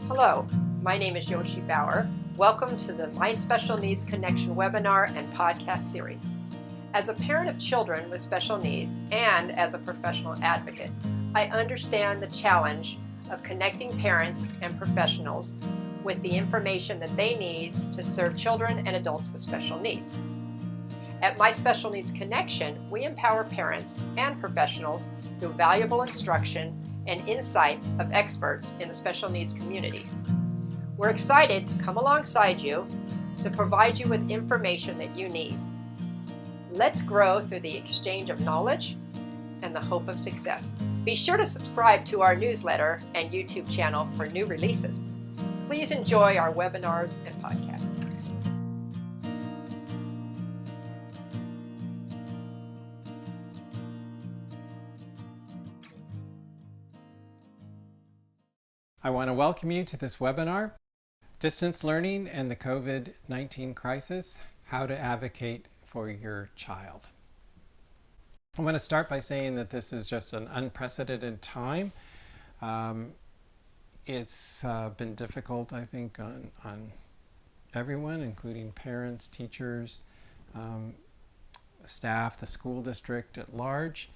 Hello, my name is Yoshi Bauer. Welcome to the My Special Needs Connection webinar and podcast series. As a parent of children with special needs and as a professional advocate, I understand the challenge of connecting parents and professionals with the information that they need to serve children and adults with special needs. At My Special Needs Connection, we empower parents and professionals through valuable instruction and insights of experts in the special needs community. We're excited to come alongside you to provide you with information that you need. Let's grow through the exchange of knowledge and the hope of success. Be sure to subscribe to our newsletter and YouTube channel for new releases. Please enjoy our webinars and podcasts. I want to welcome you to this webinar, Distance Learning and the COVID-19 Crisis, How to Advocate for Your Child. I want to start by saying that this is just an unprecedented time. It's been difficult, I think, on everyone, including parents, teachers, staff, the school district at large.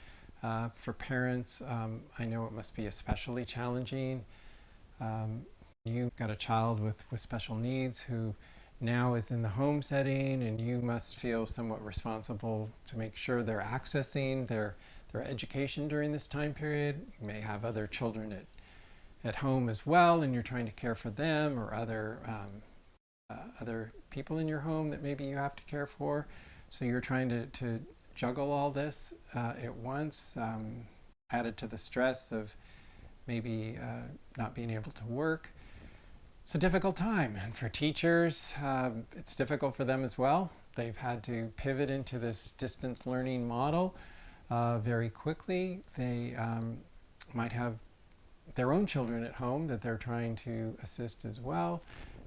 For parents, I know it must be especially challenging. You've got a child with special needs who now is in the home setting, and you must feel somewhat responsible to make sure they're accessing their education during this time period. You may have other children at home as well, and you're trying to care for them, or other people in your home that maybe you have to care for. So you're trying to juggle all this at once, added to the stress of maybe not being able to work. It's a difficult time, and for teachers, it's difficult for them as well. They've had to pivot into this distance learning model very quickly. They might have their own children at home that they're trying to assist as well,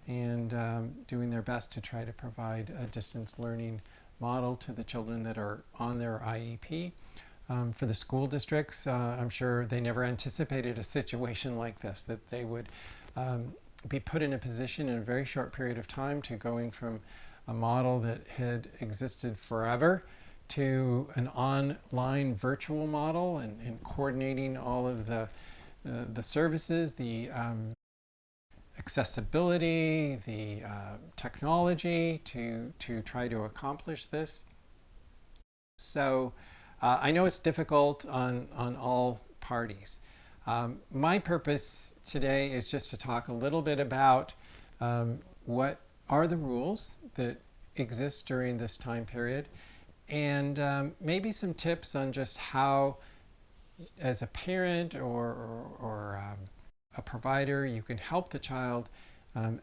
and doing their best to try to provide a distance learning model to the children that are on their IEP. For the school districts, I'm sure they never anticipated a situation like this, that they would be put in a position in a very short period of time to going from a model that had existed forever to an online virtual model, and coordinating all of the services, the accessibility, the technology to try to accomplish this. So I know it's difficult on all parties. My purpose today is just to talk a little bit about what are the rules that exist during this time period, and maybe some tips on just how, as a parent or a provider, you can help the child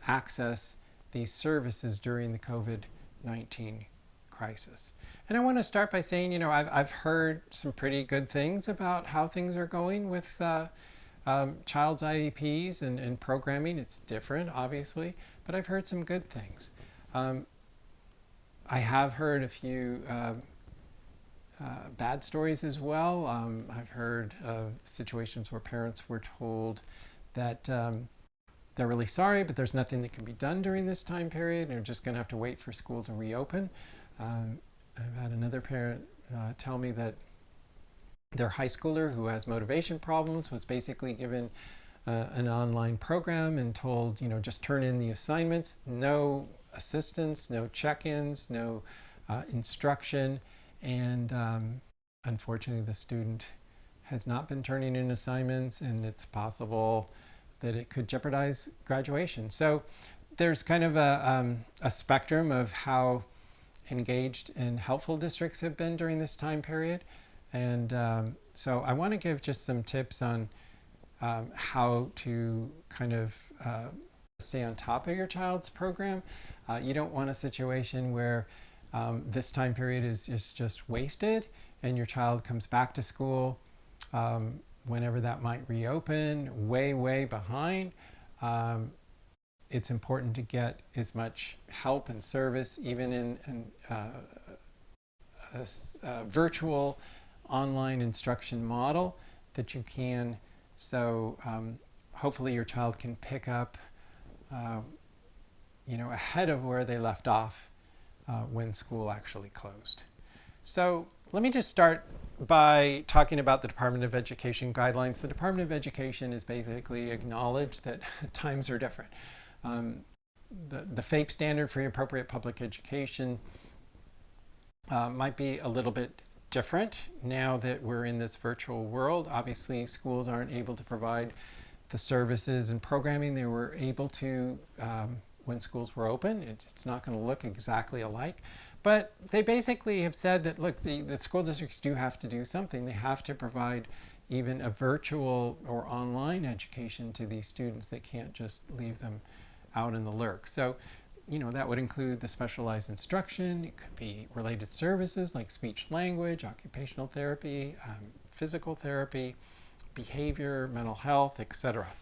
access these services during the COVID-19 crisis. And I want to start by saying, I've heard some pretty good things about how things are going with child's IEPs and programming. It's different, obviously, but I've heard some good things. I have heard a few bad stories as well. I've heard of situations where parents were told that they're really sorry, but there's nothing that can be done during this time period, and they're just going to have to wait for school to reopen. I've had another parent tell me that their high schooler who has motivation problems was basically given an online program and told, just turn in the assignments, no assistance, no check-ins, no instruction. And unfortunately, the student has not been turning in assignments, and it's possible that it could jeopardize graduation. So there's kind of a spectrum of how engaged and helpful districts have been during this time period. And so I want to give just some tips on how to kind of stay on top of your child's program. You don't want a situation where this time period is just wasted and your child comes back to school whenever that might reopen, way behind. It's important to get as much help and service, even in a virtual online instruction model, that you can. So hopefully your child can pick up ahead of where they left off when school actually closed. So let me just start by talking about the Department of Education guidelines. The Department of Education has basically acknowledged that times are different. The FAPE standard for appropriate public education might be a little bit different now that we're in this virtual world. Obviously, schools aren't able to provide the services and programming they were able to when schools were open. It's not going to look exactly alike. But they basically have said that, look, the school districts do have to do something. They have to provide even a virtual or online education to these students. They can't just leave them out in the lurk. So, that would include the specialized instruction. It could be related services like speech language, occupational therapy, physical therapy, behavior, mental health, etc.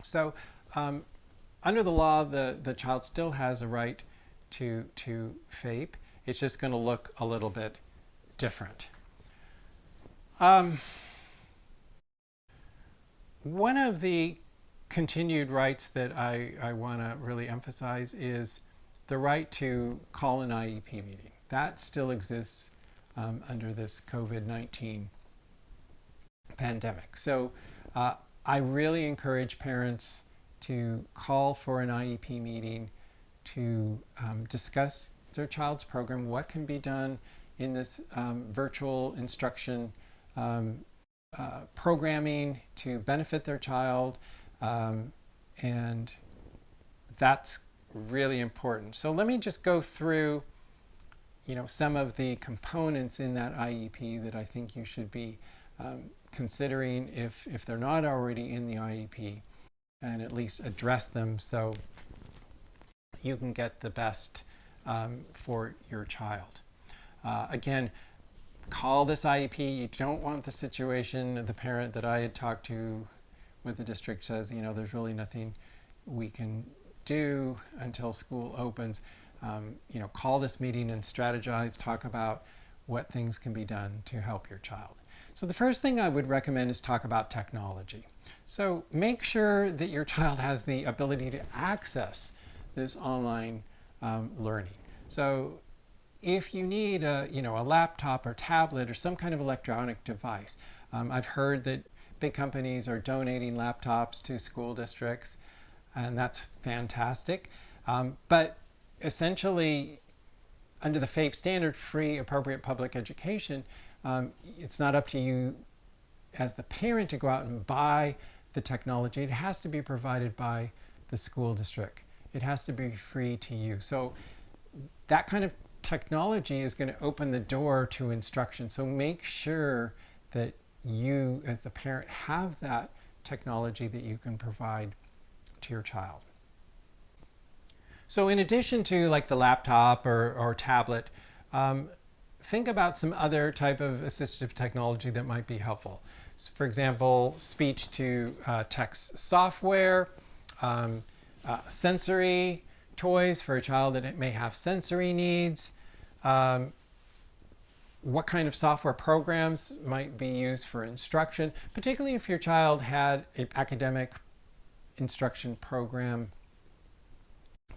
So under the law, the child still has a right to FAPE. It's just going to look a little bit different. One of the continued rights that I want to really emphasize is the right to call an IEP meeting. That still exists under this COVID-19 pandemic. So I really encourage parents to call for an IEP meeting to discuss their child's program, what can be done in this virtual instruction programming to benefit their child, and that's really important. So let me just go through some of the components in that IEP that I think you should be considering if they're not already in the IEP, and at least address them so you can get the best for your child. Again, call this IEP. You don't want the situation of the parent that I had talked to with the district says, there's really nothing we can do until school opens. Call this meeting and strategize, talk about what things can be done to help your child. So the first thing I would recommend is talk about technology. So make sure that your child has the ability to access this online learning. So if you need a laptop or tablet or some kind of electronic device, I've heard that big companies are donating laptops to school districts, and that's fantastic. But essentially, under the FAPE standard, free appropriate public education, it's not up to you as the parent to go out and buy the technology. It has to be provided by the school district. It has to be free to you. So that kind of technology is going to open the door to instruction. So make sure that you, as the parent, have that technology that you can provide to your child. So in addition to like the laptop or tablet, think about some other type of assistive technology that might be helpful. So for example, speech to text software, sensory toys for a child that may have sensory needs. What kind of software programs might be used for instruction, particularly if your child had an academic instruction program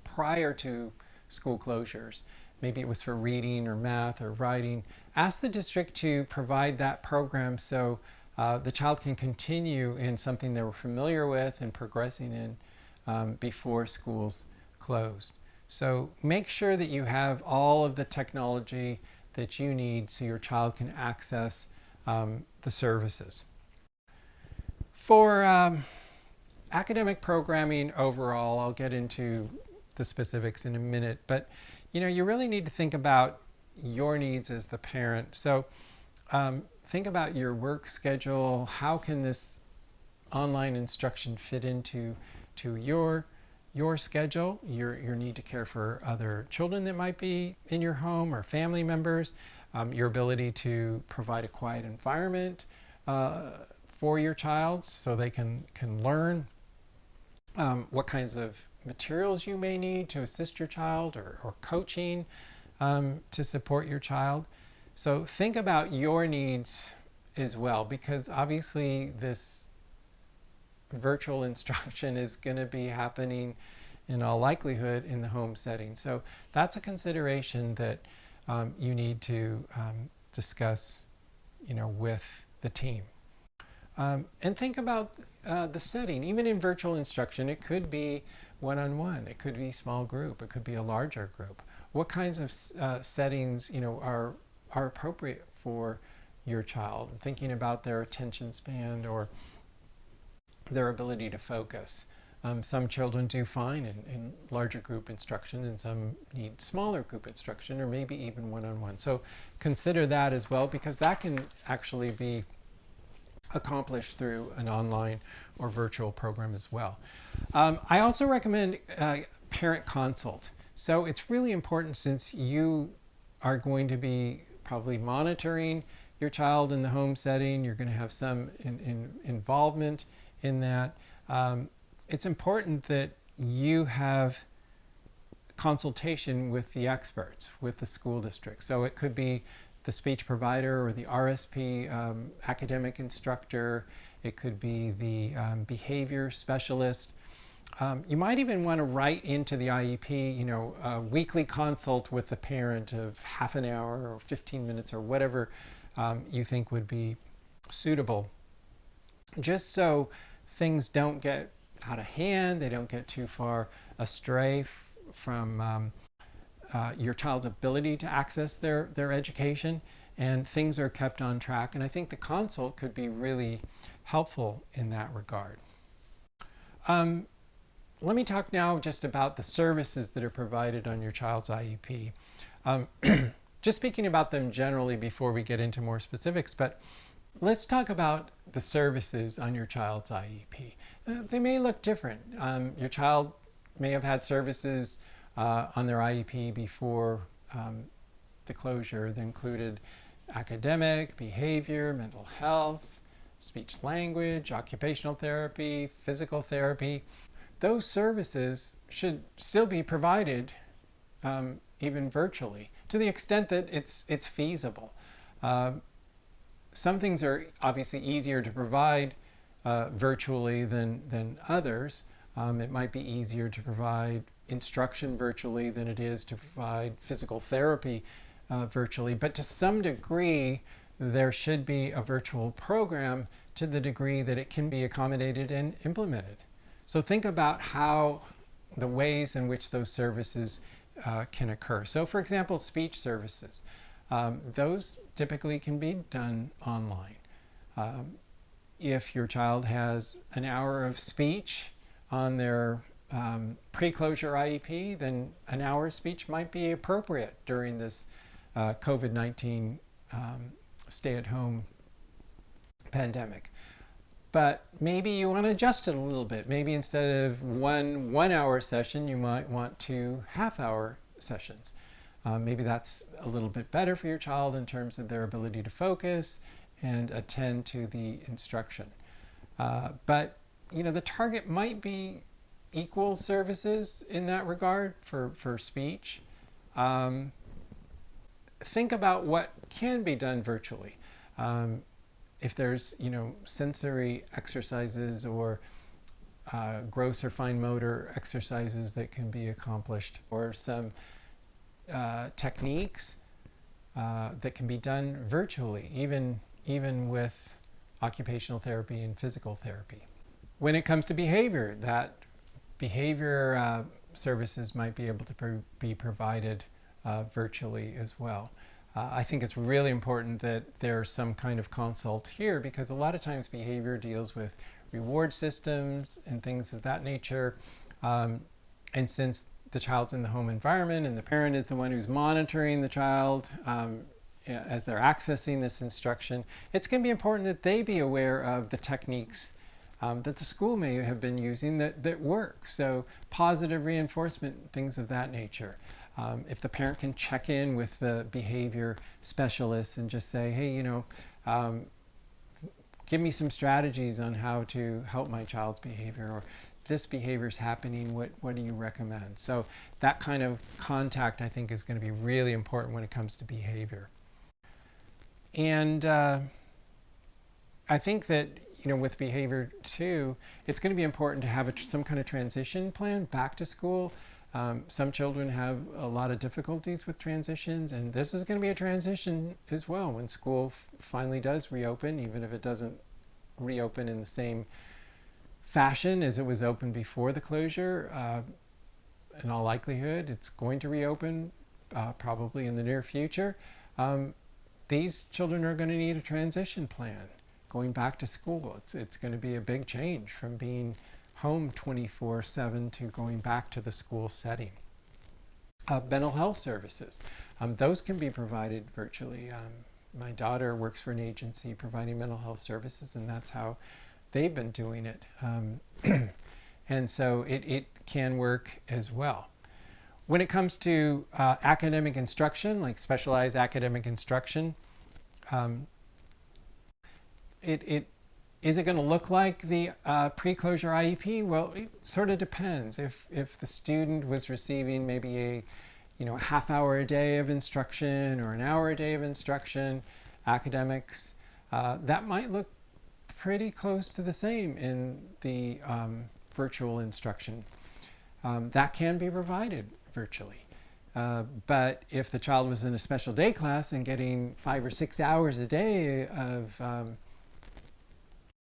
prior to school closures. Maybe it was for reading or math or writing. Ask the district to provide that program so the child can continue in something they were familiar with and progressing in before schools closed. So make sure that you have all of the technology that you need so your child can access the services. For academic programming overall, I'll get into the specifics in a minute, but you really need to think about your needs as the parent. So think about your work schedule. How can this online instruction fit into your schedule, your need to care for other children that might be in your home or family members, your ability to provide a quiet environment for your child so they can learn, what kinds of materials you may need to assist your child or coaching to support your child. So think about your needs as well, because obviously this virtual instruction is going to be happening in all likelihood in the home setting. So that's a consideration that you need to discuss, with the team. And think about the setting. Even in virtual instruction, it could be one-on-one, it could be small group, it could be a larger group. What kinds of settings, are appropriate for your child? Thinking about their attention span or their ability to focus. Some children do fine in larger group instruction, and some need smaller group instruction, or maybe even one-on-one. So consider that as well, because that can actually be accomplished through an online or virtual program as well. I also recommend parent consult. So it's really important, since you are going to be probably monitoring your child in the home setting, you're going to have some involvement in that. It's important that you have consultation with the experts, with the school district. So it could be the speech provider or the RSP academic instructor. It could be the behavior specialist. You might even want to write into the IEP, a weekly consult with the parent of half an hour or 15 minutes or whatever you think would be suitable. Just so things don't get out of hand, they don't get too far astray from your child's ability to access their education, and things are kept on track. And I think the consult could be really helpful in that regard. Let me talk now just about the services that are provided on your child's IEP. Just speaking about them generally before we get into more specifics, but let's talk about the services on your child's IEP. They may look different. Your child may have had services on their IEP before the closure that included academic, behavior, mental health, speech language, occupational therapy, physical therapy. Those services should still be provided even virtually, to the extent that it's feasible. Some things are obviously easier to provide virtually than others. It might be easier to provide instruction virtually than it is to provide physical therapy virtually. But to some degree, there should be a virtual program to the degree that it can be accommodated and implemented. So think about how the ways in which those services can occur. So for example, speech services. Those typically can be done online. If your child has an hour of speech on their pre-closure IEP, then an hour of speech might be appropriate during this COVID-19 stay-at-home pandemic. But maybe you want to adjust it a little bit. Maybe instead of one hour session, you might want 2 half-hour sessions. Maybe that's a little bit better for your child in terms of their ability to focus and attend to the instruction. But the target might be equal services in that regard for speech. Think about what can be done virtually. If there's sensory exercises or gross or fine motor exercises that can be accomplished, or some techniques that can be done virtually, even with occupational therapy and physical therapy. When it comes to behavior, that behavior services might be able to be provided virtually as well. I think it's really important that there's some kind of consult here, because a lot of times behavior deals with reward systems and things of that nature. And since the child's in the home environment and the parent is the one who's monitoring the child as they're accessing this instruction, it's going to be important that they be aware of the techniques that the school may have been using that work. So positive reinforcement, things of that nature. If the parent can check in with the behavior specialist and just say, hey, give me some strategies on how to help my child's behavior, or this behavior is happening, what do you recommend? So that kind of contact, I think, is going to be really important when it comes to behavior. And I think that with behavior too, it's going to be important to have some kind of transition plan back to school. Some children have a lot of difficulties with transitions, and this is going to be a transition as well when school finally does reopen, even if it doesn't reopen in the same fashion as it was open before the closure. In all likelihood, it's going to reopen probably in the near future. These children are going to need a transition plan going back to school. It's going to be a big change from being home 24/7 to going back to the school setting. Mental health services, those can be provided virtually. My daughter works for an agency providing mental health services, and that's how they've been doing it. And so it can work as well. When it comes to academic instruction, like specialized academic instruction, is it going to look like the pre-closure IEP? Well, it sort of depends. If the student was receiving maybe a half hour a day of instruction or an hour a day of instruction, academics, that might look pretty close to the same in the virtual instruction. That can be provided virtually. But if the child was in a special day class and getting 5 or 6 hours a day of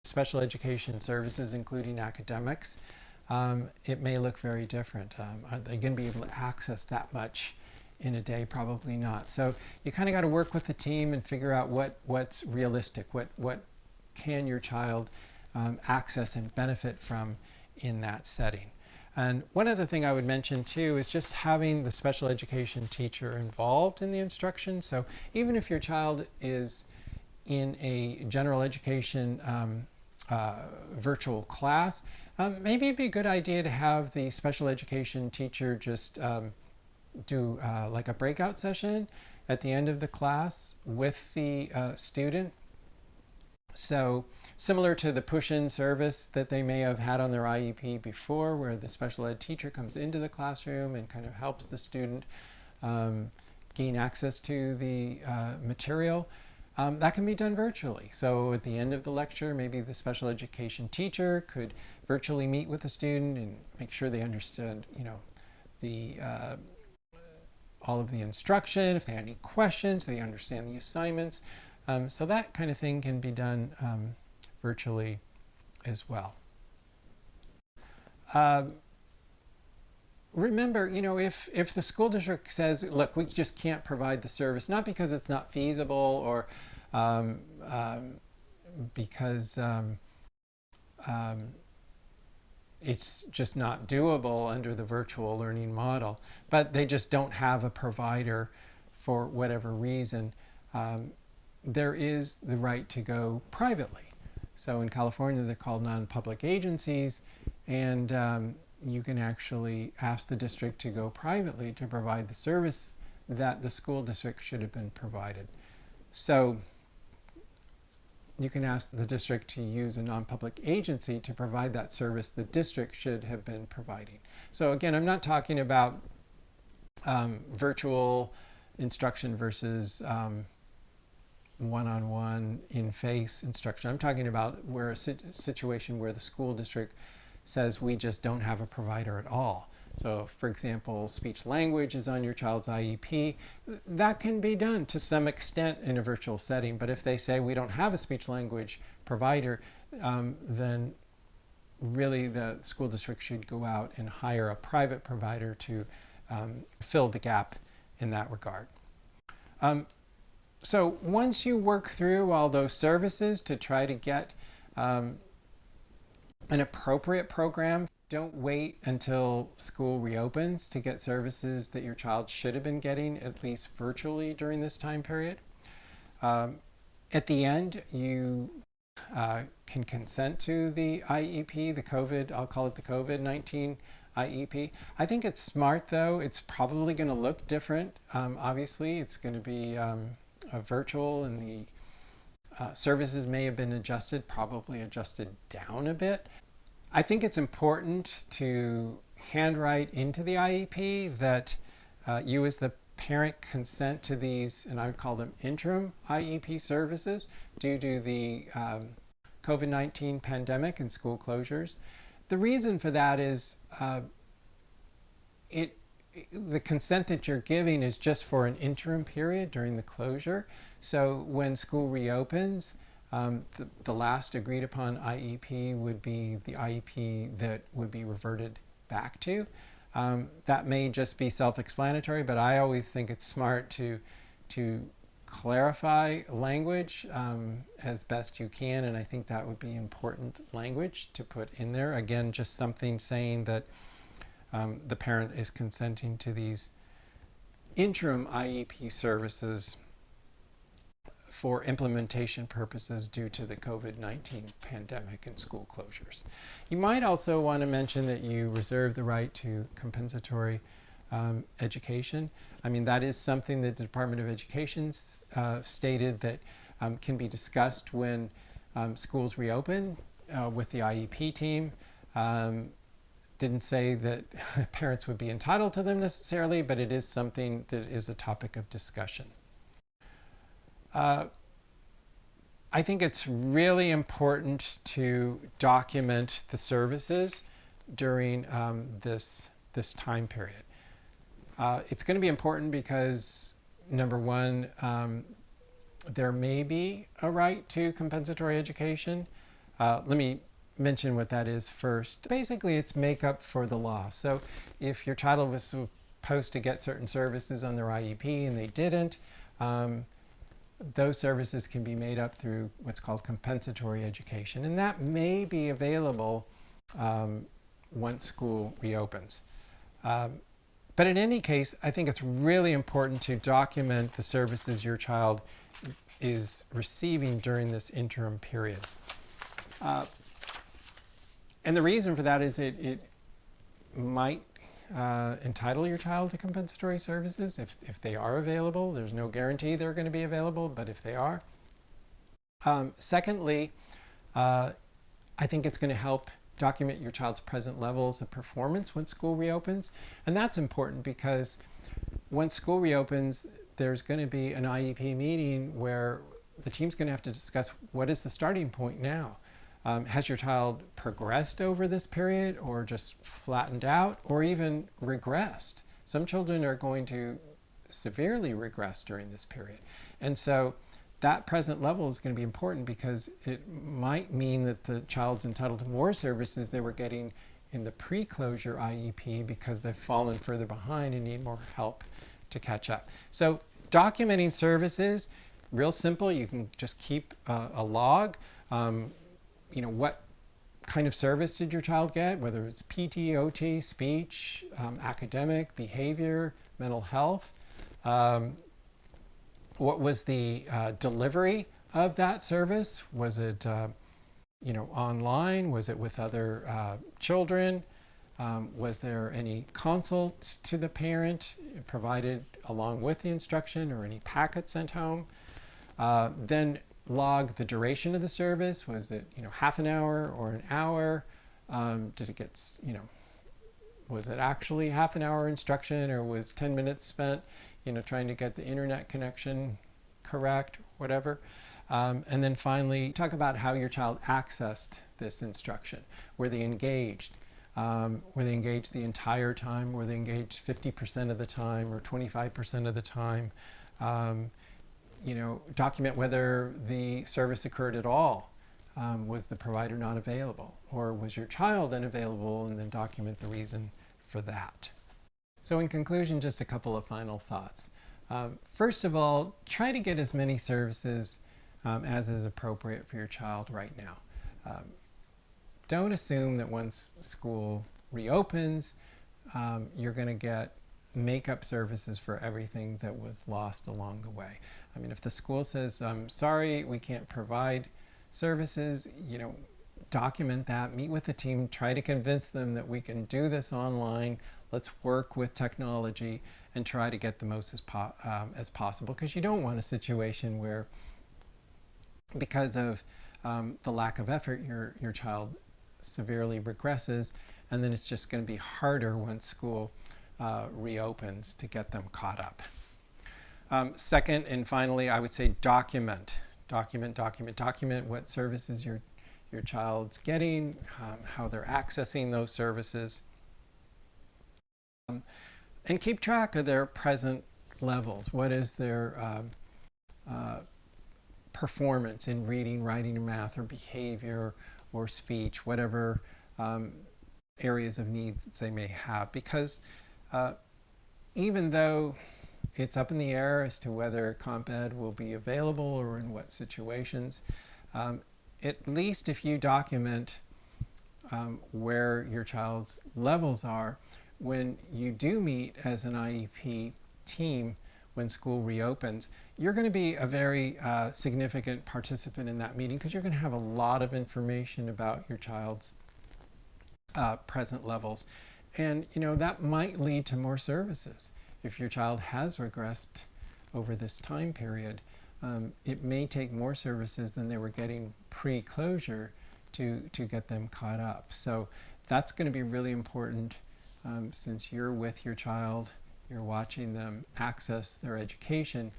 special education services, including academics, it may look very different. Are they going to be able to access that much in a day? Probably not. So you kind of got to work with the team and figure out what's realistic, what can your child access and benefit from in that setting. And one other thing I would mention too is just having the special education teacher involved in the instruction. So even if your child is in a general education virtual class, maybe it'd be a good idea to have the special education teacher just do like a breakout session at the end of the class with the student. So similar to the push-in service that they may have had on their IEP before, where the special ed teacher comes into the classroom and kind of helps the student gain access to the material, that can be done virtually. So at the end of the lecture, maybe the special education teacher could virtually meet with the student and make sure they understood, the all of the instruction. If they had any questions, they understand the assignments. So that kind of thing can be done virtually as well. Remember, if the school district says, look, we just can't provide the service, not because it's not feasible or because it's just not doable under the virtual learning model, but they just don't have a provider for whatever reason, there is the right to go privately. So in California, they're called nonpublic agencies, and you can actually ask the district to go privately to provide the service that the school district should have been provided. So you can ask the district to use a nonpublic agency to provide that service the district should have been providing. So again, I'm not talking about virtual instruction versus one-on-one in-face instruction. I'm talking about where a situation where the school district says we just don't have a provider at all. So for example, speech language is on your child's IEP. That can be done to some extent in a virtual setting, but if they say we don't have a speech language provider, then really the school district should go out and hire a private provider to fill the gap in that regard. So once you work through all those services to try to get an appropriate program, don't wait until school reopens to get services that your child should have been getting, at least virtually during this time period. At the end, you can consent to the IEP, I'll call it the COVID-19 IEP. I think it's smart though. It's probably going to look different. Obviously, it's going to be virtual, and the services may have been adjusted, probably adjusted down a bit. I think it's important to handwrite into the IEP that you as the parent consent to these, and I would call them interim IEP services, due to the COVID-19 pandemic and school closures. The reason for that is the consent that you're giving is just for an interim period during the closure. So when school reopens, the last agreed upon IEP would be the IEP that would be reverted back to. That may just be self-explanatory, but I always think it's smart to clarify language as best you can, and I think that would be important language to put in there. Again, just something saying that the parent is consenting to these interim IEP services for implementation purposes due to the COVID-19 pandemic and school closures. You might also want to mention that you reserve the right to compensatory education. I mean, that is something that the Department of Education stated that can be discussed when schools reopen with the IEP team. Didn't say that parents would be entitled to them necessarily, but it is something that is a topic of discussion. I think it's really important to document the services during this time period. It's going to be important because, number one, there may be a right to compensatory education. Let me mention what that is first. Basically, it's makeup for the law. So if your child was supposed to get certain services on their IEP and they didn't, those services can be made up through what's called compensatory education, and that may be available once school reopens. But in any case, I think it's really important to document the services your child is receiving during this interim period. And the reason for that is it might entitle your child to compensatory services if they are available. There's no guarantee they're going to be available, but if they are. Secondly, I think it's going to help document your child's present levels of performance when school reopens. And that's important because when school reopens, there's going to be an IEP meeting where the team's going to have to discuss what is the starting point now. Has your child progressed over this period or just flattened out or even regressed? Some children are going to severely regress during this period. And so that present level is going to be important because it might mean that the child's entitled to more services they were getting in the pre-closure IEP because they've fallen further behind and need more help to catch up. So documenting services, real simple. You can just keep a log. What kind of service did your child get, whether it's PT, OT, speech, academic, behavior, mental health. What was the delivery of that service? Was it online? Was it with other children? Was there any consult to the parent provided along with the instruction or any packet sent home? Then log the duration of the service. Was it half an hour or an hour? Did it get was it actually half an hour instruction, or was 10 minutes spent trying to get the internet connection correct, whatever? And then finally talk about how your child accessed this instruction. Were they engaged? Were they engaged the entire time? Were they engaged 50% of the time or 25% of the time? Document whether the service occurred at all. Was the provider not available? Or was your child unavailable? And then document the reason for that. So in conclusion, just a couple of final thoughts. First of all, try to get as many services as is appropriate for your child right now. Don't assume that once school reopens, you're going to get make-up services for everything that was lost along the way. I mean, if the school says, I'm sorry, we can't provide services, document that, meet with the team, try to convince them that we can do this online, let's work with technology and try to get the most as possible, because you don't want a situation where, because of the lack of effort, your child severely regresses, and then it's just going to be harder once school reopens to get them caught up. Second and finally, I would say document what services your your child's getting, how they're accessing those services, and keep track of their present levels. What is their performance in reading, writing, and math, or behavior, or speech, whatever areas of needs they may have. Because even though it's up in the air as to whether comp ed will be available or in what situations, at least if you document where your child's levels are, when you do meet as an IEP team when school reopens, you're going to be a very significant participant in that meeting, because you're going to have a lot of information about your child's present levels. And that might lead to more services. If your child has regressed over this time period, it may take more services than they were getting pre-closure to get them caught up. So that's going to be really important, since you're with your child, you're watching them access their education.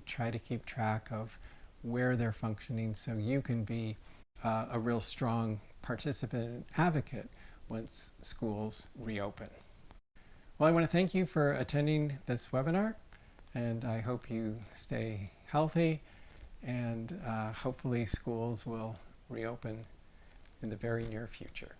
Try to keep track of where they're functioning so you can be a real strong participant and advocate once schools reopen. Well, I want to thank you for attending this webinar, and I hope you stay healthy, and hopefully schools will reopen in the very near future.